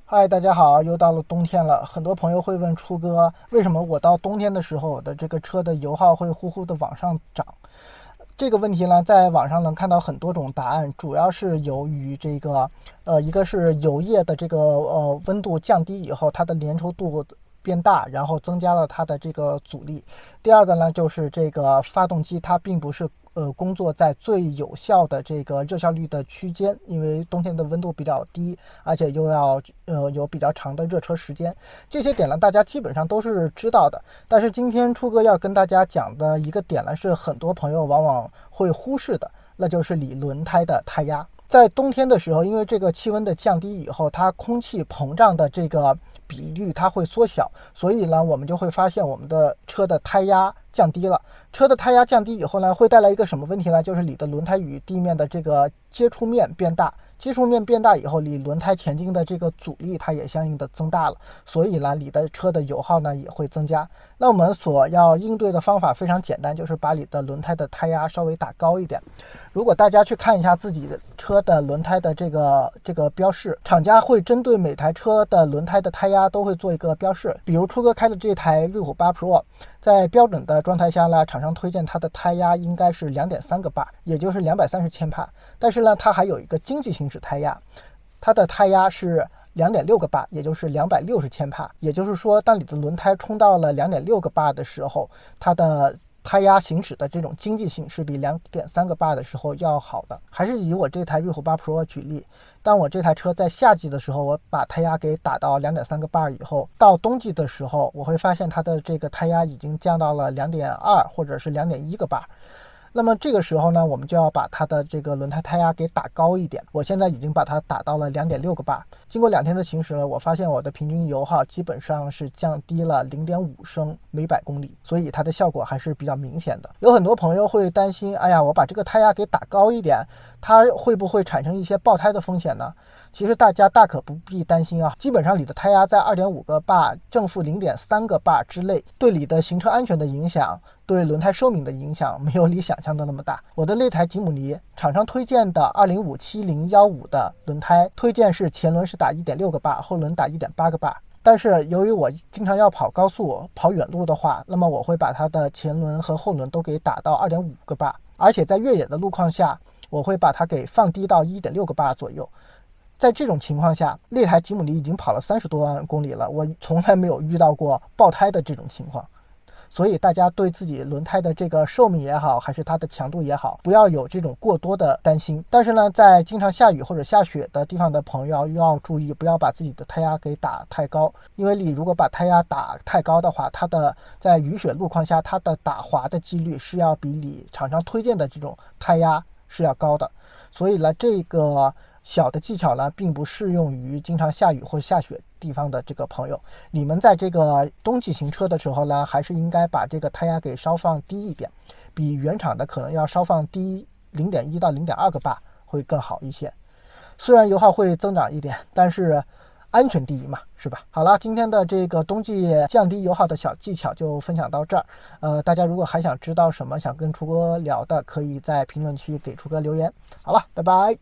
嗨，大家好，又到了冬天了。很多朋友会问初哥，为什么我到冬天的时候，我的这个车的油耗会呼呼的往上涨？这个问题呢，在网上能看到很多种答案，主要是由于一个是油液的温度降低以后，它的粘稠度变大，然后增加了它的这个阻力。第二个呢，就是这个发动机它并不是工作在最有效的这个热效率的区间，因为冬天的温度比较低，而且又要有比较长的热车时间。这些点呢，大家基本上都是知道的。但是今天初哥要跟大家讲的一个点呢，是很多朋友往往会忽视的，那就是你轮胎的胎压。在冬天的时候，因为这个气温的降低以后，它空气膨胀的这个比率它会缩小，所以呢，我们就会发现我们的车的胎压降低了。车的胎压降低以后呢，会带来一个什么问题呢？就是你的轮胎与地面的这个接触面变大。接触面变大以后，你轮胎前进的这个阻力它也相应的增大了，所以呢，你的车的油耗呢也会增加。那我们所要应对的方法非常简单，就是把你的轮胎的胎压稍微打高一点。如果大家去看一下自己的车的轮胎的这个标示，厂家会针对每台车的轮胎的胎压都会做一个标示。比如初哥开的这台瑞虎8 Pro， 在标准的状态下呢，厂商推荐它的胎压应该是 2.3 个巴，也就是230千帕。但是呢，它还有一个经济行驶胎压，它的胎压是2.6个巴，也就是260千帕。也就是说，当你的轮胎冲到了2.6个巴的时候，它的胎压行驶的这种经济性是比2.3个巴的时候要好的。还是以我这台瑞虎8 Pro 举例，当我这台车在夏季的时候，我把胎压给打到2.3个巴以后，到冬季的时候，我会发现它的这个胎压已经降到了2.2或者是2.1个巴。那么这个时候呢，我们就要把它的这个轮胎胎压给打高一点。我现在已经把它打到了2.6个巴。经过2天的行驶呢，我发现我的平均油耗基本上是降低了0.5升每百公里，所以它的效果还是比较明显的。有很多朋友会担心，哎呀，我把这个胎压给打高一点，它会不会产生一些爆胎的风险呢？其实大家大可不必担心啊，基本上你的胎压在2.5个巴正负0.3个巴之内，对你的行车安全的影响，对轮胎寿命的影响没有你想象的那么大。我的那台吉姆尼厂商推荐的2057015的轮胎，推荐是前轮是打 1.6个巴，后轮打 1.8个巴。但是由于我经常要跑高速跑远路的话，那么我会把它的前轮和后轮都给打到 2.5个巴，而且在越野的路况下，我会把它给放低到 1.6个巴左右。在这种情况下，那台吉姆尼已经跑了30多万公里了，我从来没有遇到过爆胎的这种情况。所以大家对自己轮胎的这个寿命也好，还是它的强度也好，不要有这种过多的担心。但是呢，在经常下雨或者下雪的地方的朋友要注意，不要把自己的胎压给打太高。因为你如果把胎压打太高的话，它的在雨雪路况下，它的打滑的几率是要比你厂商推荐的这种胎压是要高的。所以呢，这个小的技巧呢，并不适用于经常下雨或下雪地方的这个朋友。你们在这个冬季行车的时候呢，还是应该把这个胎压给稍放低一点，比原厂的可能要稍放低0.1到0.2个巴会更好一些。虽然油耗会增长一点，但是安全第一嘛，是吧？好了，今天的这个冬季降低油耗的小技巧就分享到这儿。大家如果还想知道什么，想跟初哥聊的，可以在评论区给初哥留言。好了，拜拜。